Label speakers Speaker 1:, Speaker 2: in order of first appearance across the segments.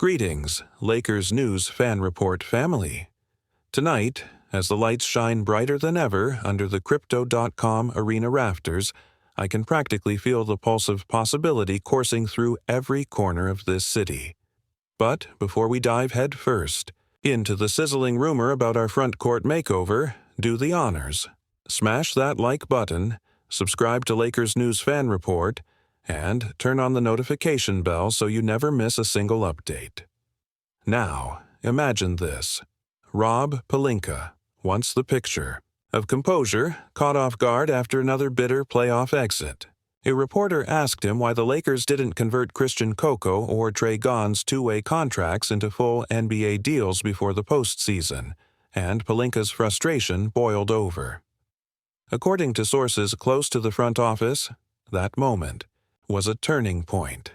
Speaker 1: Greetings, Lakers News Fan Report family. Tonight, as the lights shine brighter than ever under the Crypto.com arena rafters, I can practically feel the pulse of possibility coursing through every corner of this city. But before we dive head first into the sizzling rumor about our front court makeover, do the honors. Smash that like button, subscribe to Lakers News Fan Report, and turn on the notification bell so you never miss a single update. Now, imagine this. Rob Pelinka, once the picture of composure, caught off guard after another bitter playoff exit. A reporter asked him why the Lakers didn't convert Christian Koloko or Trey Gon's two-way contracts into full NBA deals before the postseason, and Pelinka's frustration boiled over. According to sources close to the front office, that moment was a turning point.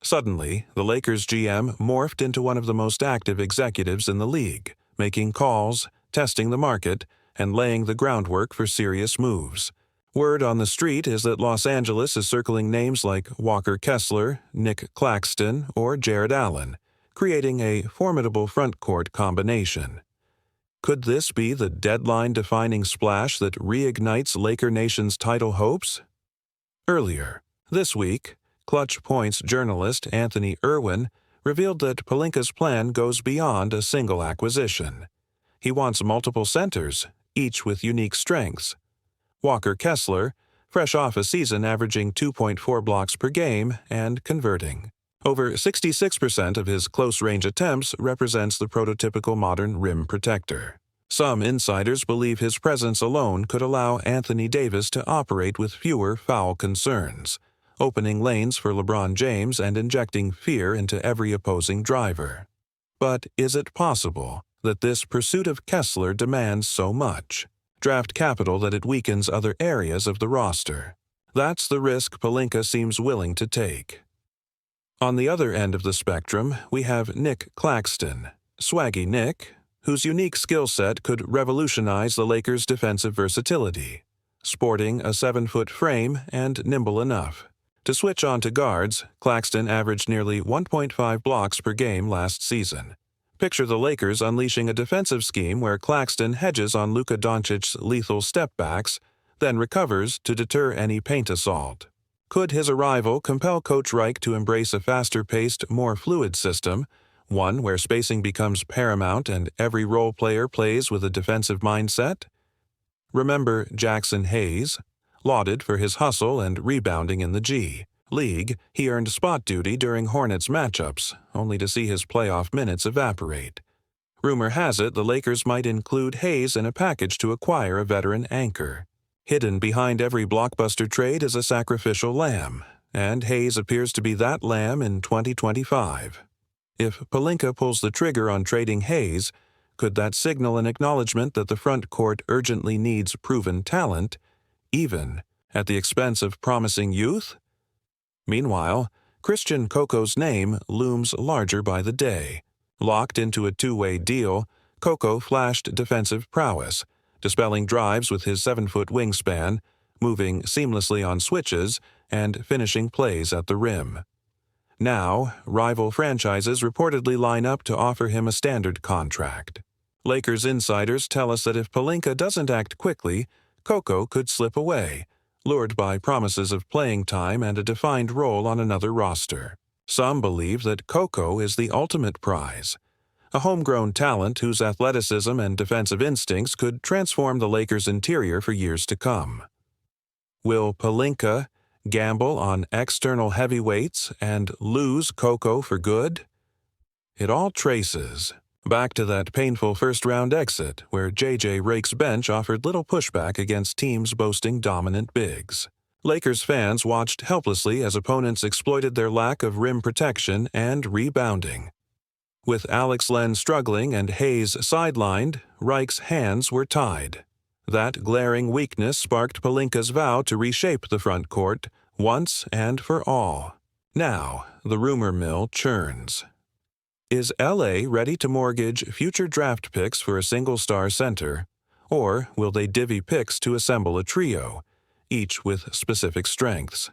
Speaker 1: Suddenly, the Lakers GM morphed into one of the most active executives in the league, making calls, testing the market, and laying the groundwork for serious moves. Word on the street is that Los Angeles is circling names like Walker Kessler, Nick Claxton, or Jared Allen, creating a formidable front-court combination. Could this be the deadline-defining splash that reignites Laker Nation's title hopes? Earlier this week, Clutch Points journalist Anthony Irwin revealed that Pelinka's plan goes beyond a single acquisition. He wants multiple centers, each with unique strengths. Walker Kessler, fresh off a season averaging 2.4 blocks per game and converting. Over 66% of his close-range attempts represents the prototypical modern rim protector. Some insiders believe his presence alone could allow Anthony Davis to operate with fewer foul concerns, opening lanes for LeBron James and injecting fear into every opposing driver. But is it possible that this pursuit of Kessler demands so much draft capital that it weakens other areas of the roster? That's the risk Pelinka seems willing to take. On the other end of the spectrum, we have Nick Claxton, Swaggy Nick, whose unique skill set could revolutionize the Lakers' defensive versatility, sporting a 7-foot frame and nimble enough. To switch on to guards, Claxton averaged nearly 1.5 blocks per game last season. Picture the Lakers unleashing a defensive scheme where Claxton hedges on Luka Doncic's lethal stepbacks, then recovers to deter any paint assault. Could his arrival compel Coach Reich to embrace a faster-paced, more fluid system, one where spacing becomes paramount and every role player plays with a defensive mindset? Remember Jackson Hayes? Lauded for his hustle and rebounding in the G League, he earned spot duty during Hornets matchups, only to see his playoff minutes evaporate. Rumor has it the Lakers might include Hayes in a package to acquire a veteran anchor. Hidden behind every blockbuster trade is a sacrificial lamb, and Hayes appears to be that lamb in 2025. If Pelinka pulls the trigger on trading Hayes, could that signal an acknowledgement that the front court urgently needs proven talent, even at the expense of promising youth? Meanwhile, Christian Kolko's name looms larger by the day. Locked into a two-way deal, Koloko flashed defensive prowess, dispelling drives with his 7-foot wingspan, moving seamlessly on switches, and finishing plays at the rim. Now, rival franchises reportedly line up to offer him a standard contract. Lakers insiders tell us that if Pelinka doesn't act quickly, Koloko could slip away, lured by promises of playing time and a defined role on another roster. Some believe that Koloko is the ultimate prize, a homegrown talent whose athleticism and defensive instincts could transform the Lakers' interior for years to come. Will Pelinka gamble on external heavyweights and lose Koloko for good? It all traces back to that painful first-round exit where J.J. Rake's bench offered little pushback against teams boasting dominant bigs. Lakers fans watched helplessly as opponents exploited their lack of rim protection and rebounding. With Alex Len struggling and Hayes sidelined, Reich's hands were tied. That glaring weakness sparked Pelinka's vow to reshape the front court once and for all. Now, the rumor mill churns. Is LA ready to mortgage future draft picks for a single-star center, or will they divvy picks to assemble a trio, each with specific strengths?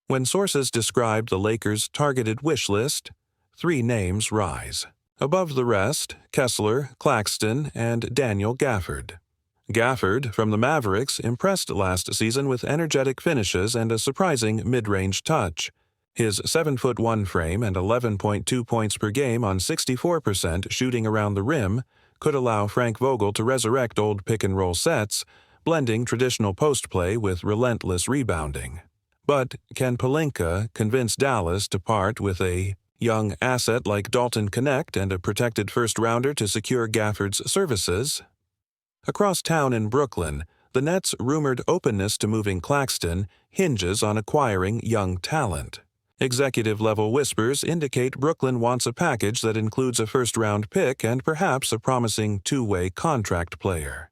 Speaker 1: When sources described the Lakers' targeted wish list, three names rise. Above the rest, Kessler, Claxton, and Daniel Gafford. Gafford, from the Mavericks, impressed last season with energetic finishes and a surprising mid-range touch. His 7'1" frame and 11.2 points per game on 64% shooting around the rim could allow Frank Vogel to resurrect old pick-and-roll sets, blending traditional post play with relentless rebounding. But can Pelinka convince Dallas to part with a young asset like Dalton Knecht and a protected first-rounder to secure Gafford's services? Across town in Brooklyn, the Nets' rumored openness to moving Claxton hinges on acquiring young talent. Executive-level whispers indicate Brooklyn wants a package that includes a first-round pick and perhaps a promising two-way contract player.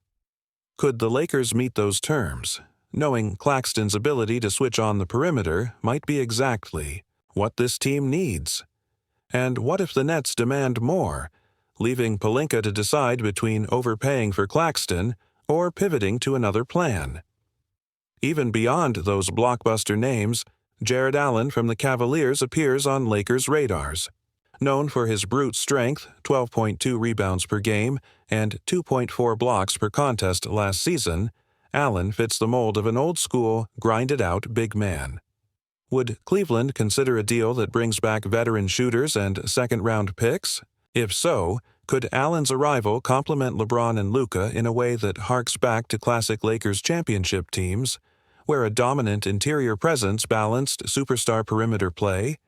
Speaker 1: Could the Lakers meet those terms? Knowing Claxton's ability to switch on the perimeter might be exactly what this team needs. And what if the Nets demand more, leaving Pelinka to decide between overpaying for Claxton or pivoting to another plan? Even beyond those blockbuster names, Jared Allen from the Cavaliers appears on Lakers' radars. Known for his brute strength, 12.2 rebounds per game, and 2.4 blocks per contest last season, Allen fits the mold of an old-school, grinded-out big man. Would Cleveland consider a deal that brings back veteran shooters and second-round picks? If so, could Allen's arrival complement LeBron and Luka in a way that harks back to classic Lakers championship teams, where a dominant interior presence balanced superstar perimeter play?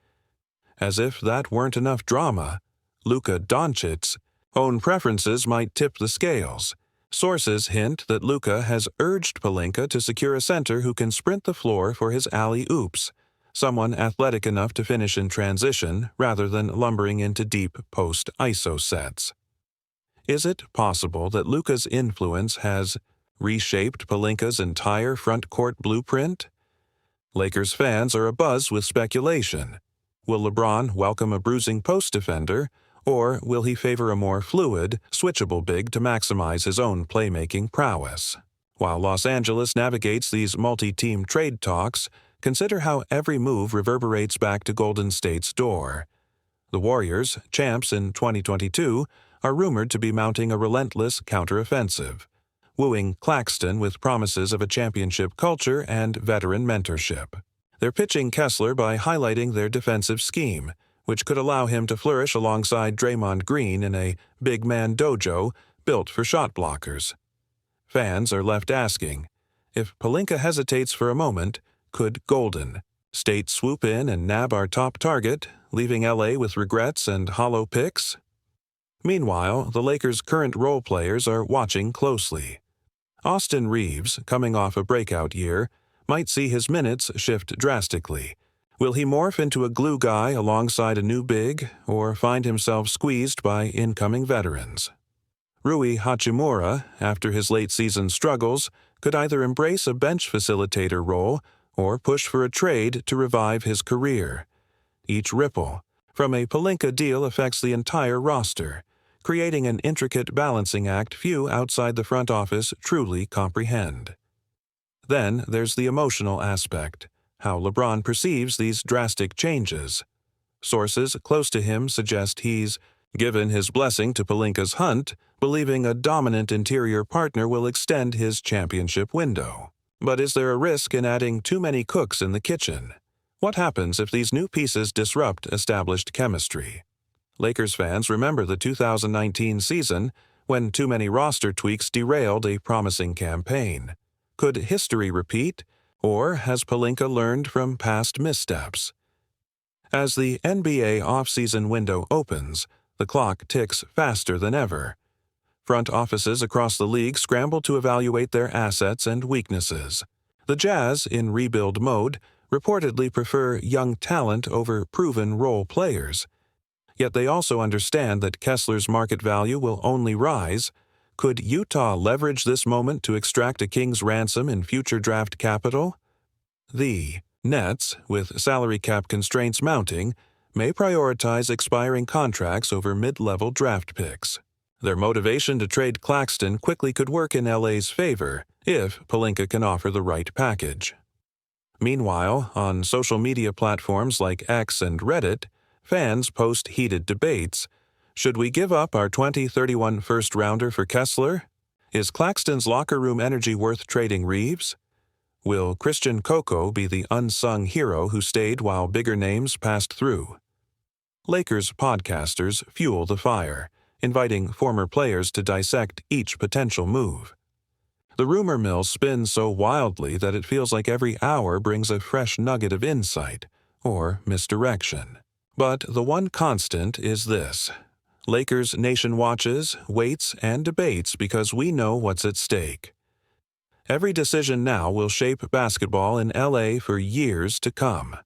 Speaker 1: As if that weren't enough drama, Luka Doncic's own preferences might tip the scales. Sources hint that Luka has urged Pelinka to secure a center who can sprint the floor for his alley-oops, someone athletic enough to finish in transition rather than lumbering into deep post-ISO sets. Is it possible that Luka's influence has reshaped Pelinka's entire front-court blueprint? Lakers fans are abuzz with speculation. Will LeBron welcome a bruising post defender, or will he favor a more fluid, switchable big to maximize his own playmaking prowess? While Los Angeles navigates these multi-team trade talks, consider how every move reverberates back to Golden State's door. The Warriors, champs in 2022, are rumored to be mounting a relentless counteroffensive, wooing Claxton with promises of a championship culture and veteran mentorship. They're pitching Kessler by highlighting their defensive scheme, which could allow him to flourish alongside Draymond Green in a big man dojo built for shot blockers. Fans are left asking, if Pelinka hesitates for a moment, could Golden State swoop in and nab our top target, leaving LA with regrets and hollow picks? Meanwhile, the Lakers' current role players are watching closely. Austin Reeves, coming off a breakout year, might see his minutes shift drastically. Will he morph into a glue guy alongside a new big, or find himself squeezed by incoming veterans? Rui Hachimura, after his late-season struggles, could either embrace a bench facilitator role or push for a trade to revive his career. Each ripple from a Pelinka deal affects the entire roster, creating an intricate balancing act few outside the front office truly comprehend. Then there's the emotional aspect, how LeBron perceives these drastic changes. Sources close to him suggest he's given his blessing to Pelinka's hunt, believing a dominant interior partner will extend his championship window. But is there a risk in adding too many cooks in the kitchen? What happens if these new pieces disrupt established chemistry? Lakers fans remember the 2019 season when too many roster tweaks derailed a promising campaign. Could history repeat, or has Pelinka learned from past missteps? As the NBA offseason window opens, the clock ticks faster than ever. Front offices across the league scramble to evaluate their assets and weaknesses. The Jazz, in rebuild mode, reportedly prefer young talent over proven role players. Yet they also understand that Kessler's market value will only rise. Could Utah leverage this moment to extract a king's ransom in future draft capital? The Nets, with salary cap constraints mounting, may prioritize expiring contracts over mid-level draft picks. Their motivation to trade Claxton quickly could work in LA's favor if Pelinka can offer the right package. Meanwhile, on social media platforms like X and Reddit, Fans post heated debates. Should we give up our 2031 first-rounder for Kessler? Is Claxton's locker room energy worth trading Reeves? Will Christian Koloko be the unsung hero who stayed while bigger names passed through? Lakers podcasters fuel the fire, inviting former players to dissect each potential move. The rumor mill spins so wildly that it feels like every hour brings a fresh nugget of insight or misdirection. But the one constant is this: Lakers Nation watches, waits, and debates because we know what's at stake. Every decision now will shape basketball in LA for years to come.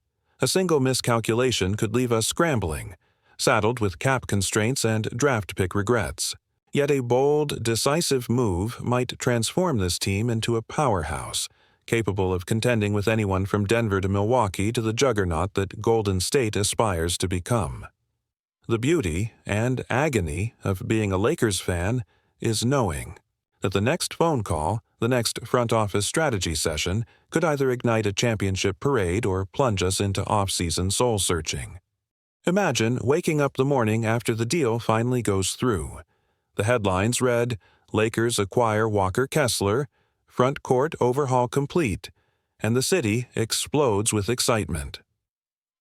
Speaker 1: A single miscalculation could leave us scrambling, saddled with cap constraints and draft pick regrets. Yet a bold, decisive move might transform this team into a powerhouse, capable of contending with anyone from Denver to Milwaukee to the juggernaut that Golden State aspires to become. The beauty and agony of being a Lakers fan is knowing that the next phone call, the next front office strategy session, could either ignite a championship parade or plunge us into off-season soul-searching. Imagine waking up the morning after the deal finally goes through. The headlines read, "Lakers acquire Walker Kessler, front court overhaul complete," and the city explodes with excitement.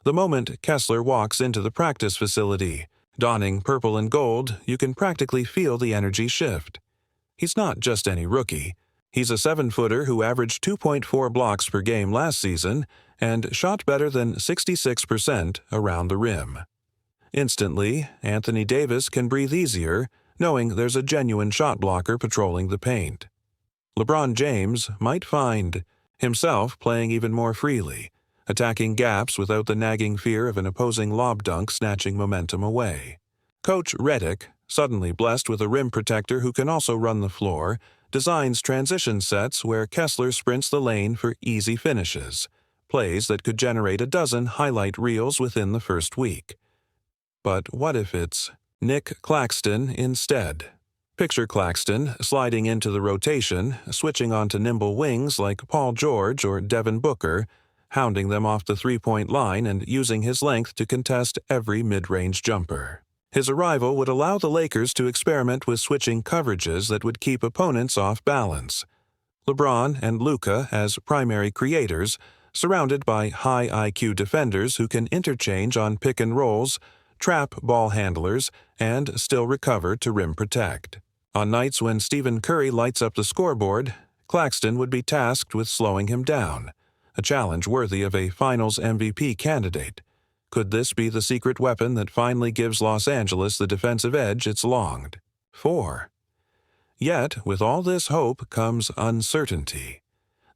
Speaker 1: The moment Kessler walks into the practice facility, donning purple and gold, you can practically feel the energy shift. He's not just any rookie. He's a 7-footer who averaged 2.4 blocks per game last season and shot better than 66% around the rim. Instantly, Anthony Davis can breathe easier, knowing there's a genuine shot blocker patrolling the paint. LeBron James might find himself playing even more freely, attacking gaps without the nagging fear of an opposing lob dunk snatching momentum away. Coach Redick, suddenly blessed with a rim protector who can also run the floor, designs transition sets where Kessler sprints the lane for easy finishes, plays that could generate a dozen highlight reels within the first week. But what if it's Nick Claxton instead? Picture Claxton sliding into the rotation, switching onto nimble wings like Paul George or Devin Booker, hounding them off the three-point line and using his length to contest every mid-range jumper. His arrival would allow the Lakers to experiment with switching coverages that would keep opponents off balance. LeBron and Luka as primary creators, surrounded by high IQ defenders who can interchange on pick and rolls, trap ball handlers, and still recover to rim protect. On nights when Stephen Curry lights up the scoreboard, Claxton would be tasked with slowing him down, a challenge worthy of a Finals MVP candidate. Could this be the secret weapon that finally gives Los Angeles the defensive edge it's longed for? Yet, with all this hope comes uncertainty.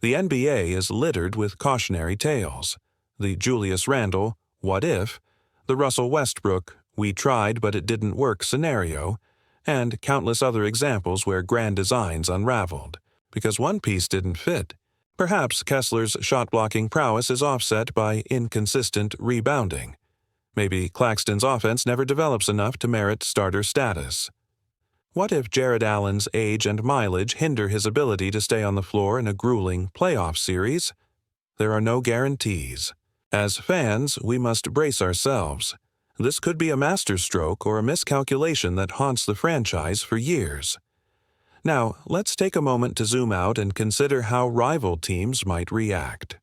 Speaker 1: The NBA is littered with cautionary tales. The Julius Randle, "what if?" the Russell Westbrook, "we tried but it didn't work" scenario, and countless other examples where grand designs unraveled because one piece didn't fit. Perhaps Kessler's shot-blocking prowess is offset by inconsistent rebounding. Maybe Claxton's offense never develops enough to merit starter status. What if Jared Allen's age and mileage hinder his ability to stay on the floor in a grueling playoff series? There are no guarantees. As fans, we must brace ourselves. This could be a masterstroke or a miscalculation that haunts the franchise for years. Now, let's take a moment to zoom out and consider how rival teams might react.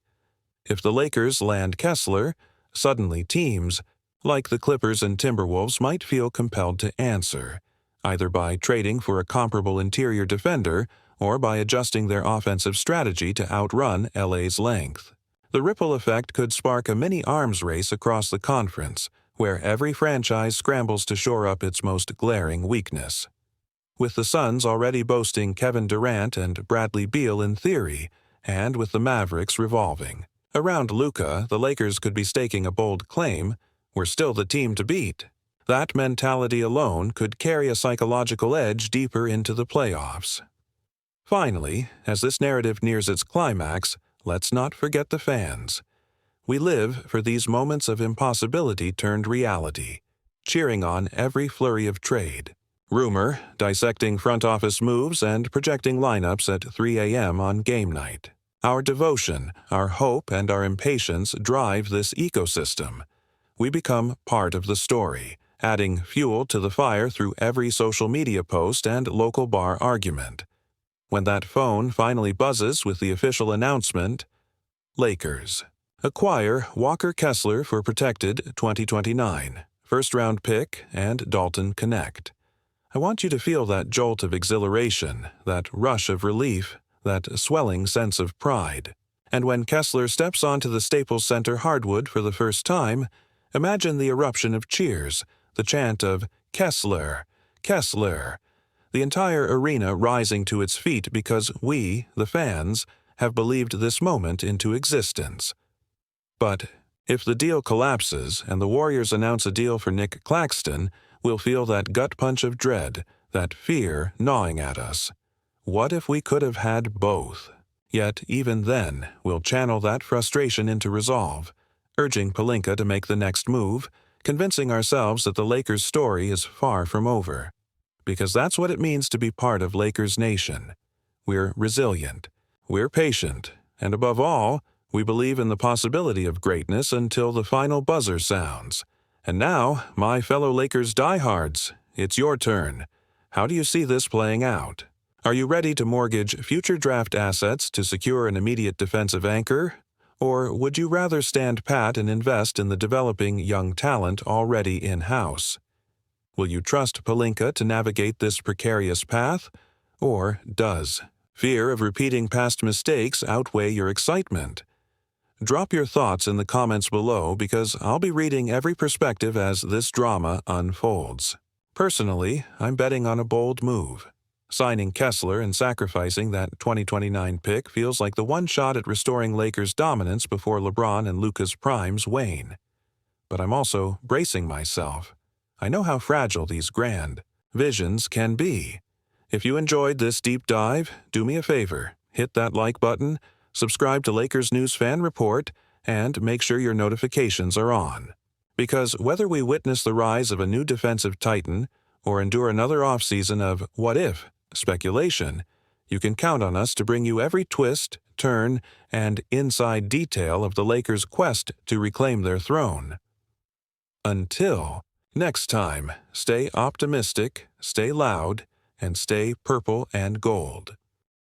Speaker 1: If the Lakers land Kessler, suddenly teams, like the Clippers and Timberwolves, might feel compelled to answer, either by trading for a comparable interior defender or by adjusting their offensive strategy to outrun LA's length. The ripple effect could spark a mini arms race across the conference, where every franchise scrambles to shore up its most glaring weakness. With the Suns already boasting Kevin Durant and Bradley Beal in theory, and with the Mavericks revolving around Luka, the Lakers could be staking a bold claim: we're still the team to beat. That mentality alone could carry a psychological edge deeper into the playoffs. Finally, as this narrative nears its climax, let's not forget the fans. We live for these moments of impossibility turned reality, cheering on every flurry of trade. Rumor, dissecting front office moves and projecting lineups at 3 a.m. on game night. Our devotion, our hope, and our impatience drive this ecosystem. we become part of the story, adding fuel to the fire through every social media post and local bar argument. When that phone finally buzzes with the official announcement, Lakers acquire Walker Kessler for protected 2029, first-round pick and Dalton Connect. I want you to feel that jolt of exhilaration, that rush of relief, that swelling sense of pride. And when Kessler steps onto the Staples Center hardwood for the first time, imagine the eruption of cheers, the chant of Kessler, Kessler, the entire arena rising to its feet because we, the fans, have believed this moment into existence. But if the deal collapses and the Warriors announce a deal for Nick Claxton, we'll feel that gut punch of dread, that fear gnawing at us. What if we could have had both? Yet even then, we'll channel that frustration into resolve, urging Pelinka to make the next move, convincing ourselves that the Lakers' story is far from over. Because that's what it means to be part of Lakers Nation. We're resilient, we're patient, and above all, we believe in the possibility of greatness until the final buzzer sounds. And now, my fellow Lakers diehards, it's your turn. How do you see this playing out? Are you ready to mortgage future draft assets to secure an immediate defensive anchor? Or would you rather stand pat and invest in the developing young talent already in-house? Will you trust Pelinka to navigate this precarious path? Or does fear of repeating past mistakes outweigh your excitement? Drop your thoughts in the comments below because I'll be reading every perspective as this drama unfolds. Personally, I'm betting on a bold move. Signing Kessler and sacrificing that 2029 pick feels like the one shot at restoring Lakers' dominance before LeBron and Luka's primes wane. But I'm also bracing myself. I know how fragile these grand visions can be. If you enjoyed this deep dive, do me a favor, hit that like button, subscribe to Lakers News Fan Report, and make sure your notifications are on. Because whether we witness the rise of a new defensive titan or endure another offseason of what-if speculation, you can count on us to bring you every twist, turn, and inside detail of the Lakers' quest to reclaim their throne. Until next time, stay optimistic, stay loud, and stay purple and gold.